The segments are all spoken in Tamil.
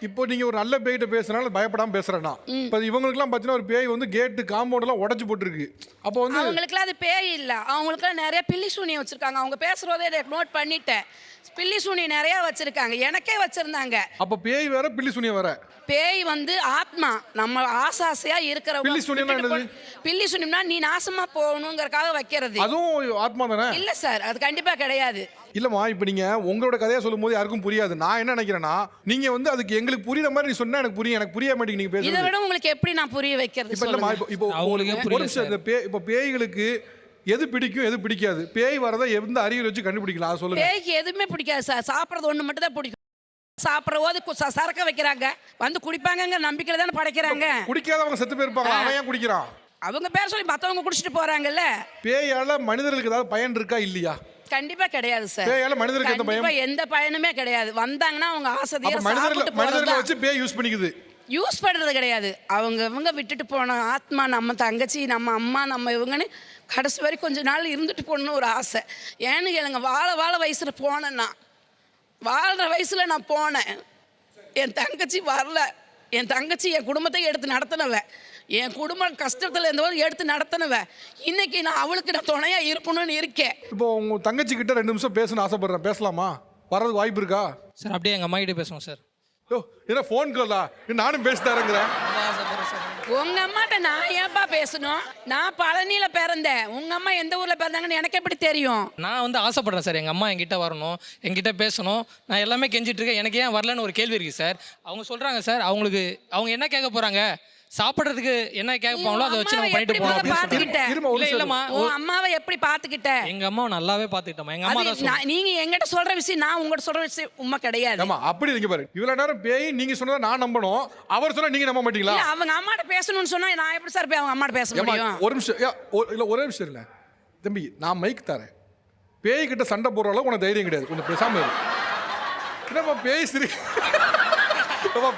இப்போ நீங்க ஒரு நல்ல பேய்கிட்ட பேசுறனால பயப்படாம பேசுறேன்னா இப்போ இவங்களுக்குலாம் பார்த்தீங்கன்னா ஒரு பேய் வந்து கேட்டு காம்பவுண்டெல்லாம் உடைச்சு போட்டுருக்கு. அப்போ வந்து அவங்களுக்குலாம் அது பேய் இல்லை, அவங்களுக்குலாம் நிறைய பில்லி சூனியம் வச்சிருக்காங்க. அவங்க பேசுறதே நோட் பண்ணிட்டேன். பில்லி சூனியம் நிறைய வச்சிருக்காங்க, எனக்கே வச்சிருந்தாங்க. அப்போ பேய் வேற பில்லி சூனியம் வேற. பேய் வந்து ஆத்மா, நம்ம ஆசாசையா இருக்கிற. பில்லி சூனியம்னா என்னது? பில்லி சூனியம்னா நீ நாசமா போகணுங்கிறதுக்காக வைக்கிறது. அதுவும் ஆத்மா தானே? இல்ல சார், அது கண்டிப்பா கிடையாது. இல்லம்மா, இப்போ நீங்க உங்களோட கதையை சொல்லும்போது யாருக்கும் புரியாது. நான் என்ன நினைக்கிறேன்னா, நீங்க வந்து அதுக்கு எங்களுக்கு புரியுற மாதிரி நீ சொன்னா எனக்கு புரியும். எனக்கு புரிய மாட்டேங்குது நீங்க இதை பேசுறது. விட உங்களுக்கு எப்படி நான் புரிய வைக்கிறது இப்போ இல்லம்மா, சொல்லுங்க. இப்போ அவங்களுக்கே ஒரு புரியல நிமிஷம், இந்த இப்போ பேய்களுக்கு எது பிடிக்கும் எது பிடிக்காது? பேய் வரதை எந்த அறிவியல் வச்சு கண்டுபிடிக்கலாம் அதை சொல்லுங்க. பேய்க்கு எதுவுமே பிடிக்காது சார், சாப்பிட்றது ஒண்ணு மட்டும் தான் பிடிக்கும். சாப்பிட்ற போது சரக்க வைக்கிறாங்க, வந்து குடிப்பாங்கங்கிற நம்பிக்கையில தானே படைக்கிறாங்க. குடிக்காதவங்க செத்து போயிருப்பாங்க, அவன் ஏன் குடிக்கிறான்? அவங்க பேர் சொல்லி மத்தவங்க குடிச்சிட்டு போறாங்கல்ல. பேயால மனிதர்களுக்கு ஏதாவது பயன் இருக்கா இல்லையா? கண்டிப்பா கிடையாது சார். பேயால மனிதருக்கு எந்த கண்டிப்பா பயம்? எந்த பயனுமே கிடையாது. வந்தாங்கன்னா அவங்க ஆசையா அப்ப மனிதர்களை சாப்பிட்டு வச்சு பேய் யூஸ் பண்ணிக்குது. யூஸ் பண்றது கிடையாது. அவங்க விட்டுட்டு போன ஆத்மா, நம்ம தங்கச்சி, நம்ம அம்மா, நம்ம இவங்கன்னு கடைசி வரை கொஞ்ச நாள் இருந்துட்டு போகணுன்னு ஒரு ஆசை. ஏன்னு கேளுங்க, வாழ வயசுல போனேன்னா, வாழ்கிற வயசுல நான் போனேன். என் தங்கச்சி வரல. என் தங்கச்சி என் குடும்பத்தை எடுத்து நடத்தினவ, என் குடும்பம் கஷ்டத்தில் இருந்தவங்க எடுத்து நடத்தினவ. இன்னைக்கு நான் அவளுக்கு நான் துணையா இருக்கணும்னு இருக்கேன். இப்போ உங்க தங்கச்சி கிட்ட 2 நிமிஷம் பேசணும்னு ஆசைப்படுறேன், பேசலாமா? வர்றதுக்கு வாய்ப்பு இருக்கா? சார் அப்படியே எங்கள் அம்மா கிட்டே பேசுவோம் சார். ஓ, என்ன ஃபோன் காலா? நானும் பேசிட்டாருங்கிறேன். உங்க அம்மாட்ட நான் ஏன்பா பேசணும்? நான் பழனியில பிறந்தேன். உங்க அம்மா எந்த ஊர்ல பிறந்தாங்கன்னு எனக்கு எப்படி தெரியும்? நான் வந்து ஆசைப்படுறேன் சார், எங்கள் அம்மா என்கிட்ட வரணும், என்கிட்ட பேசணும். நான் எல்லாமே கெஞ்சிட்டு இருக்கேன். எனக்கு ஏன் வரலன்னு ஒரு கேள்வி இருக்குது சார். அவங்க சொல்கிறாங்க சார், அவங்க என்ன கேட்க போகிறாங்க, சாப்பிட்றதுக்கு என்ன கேட்பாங்களோ அதை வச்சு நம்ம பண்ணிட்டு போகணும். இல்லைம்மா, உன் அம்மாவை எப்படி பாத்துக்கிட்ட? எங்கள் அம்மாவை நல்லாவே பார்த்துக்கிட்டோம். எங்கள் அம்மா தான் நீங்க எங்கிட்ட சொல்ற விஷயம் நான் உங்ககிட்ட சொல்ற விஷயம் உண்மை கிடையாது. ஆமா, அப்படி நீங்க பாரு, இவ்வளவு நேரம் பேய் நீங்க சொன்னதை நான் நம்பணும், அவர் சொன்னா நீங்க நம்ப மாட்டீங்களா? இல்ல, அவங்க அம்மாட்ட பேசணும்னு சொன்னா நான் எப்படி சார் போய் அவங்க அம்மாட்ட பேச முடியும்? ஒரு நிமிஷம், இல்ல ஒரே நிமிஷம் இல்ல தம்பி, நான் மைக் தரேன். பேய் கிட்ட சண்டை போடுற அளவுக்கு உனக்கு தைரியம் கிடையாது, கொஞ்சம் பேசாம இரு. என்னப்பா பேய் சிரி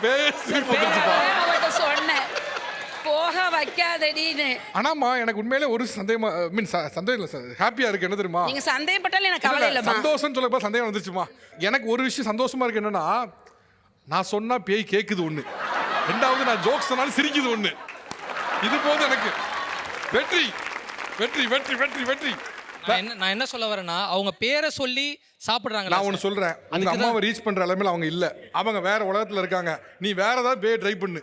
பேய் அவட்ட சொன்னேன் போக வைக்காதடின்னு. ஆனாமா, எனக்கு உண்மையிலே ஒரு சந்தேகமா, சந்தேகம் இல்லை சார், ஹாப்பியா இருக்கு. என்ன தெரியுமா? நீங்க சந்தேகப்பட்டாலும் எனக்கு கவலை இல்ல. சந்தோஷம் சொல்லப்ப சந்தேகம் வந்துச்சுமா. எனக்கு ஒரு விஷயம் சந்தோஷமா இருக்கு, என்னன்னா நான் சொன்னா பேய் கேக்குது ஒண்ணு, ரெண்டாவது நான் ஜோக்ஸ் சொன்னாலும் சிரிக்குது ஒண்ணு. இது போது எனக்கு வெற்றி வெற்றி வெற்றி வெற்றி வெற்றி. நான் என்ன சொல்ல வரேன்னா, அவங்க பேரை சொல்லி சாப்பிடுறாங்க. நான் ஒன்று சொல்றேன், உங்க அம்மாவை ரீச் பண்ற அளவில் அவங்க இல்ல, அவங்க வேற உலகத்துல இருக்காங்க. நீ வேற ஏதாவது பேய் ட்ரை பண்ணு.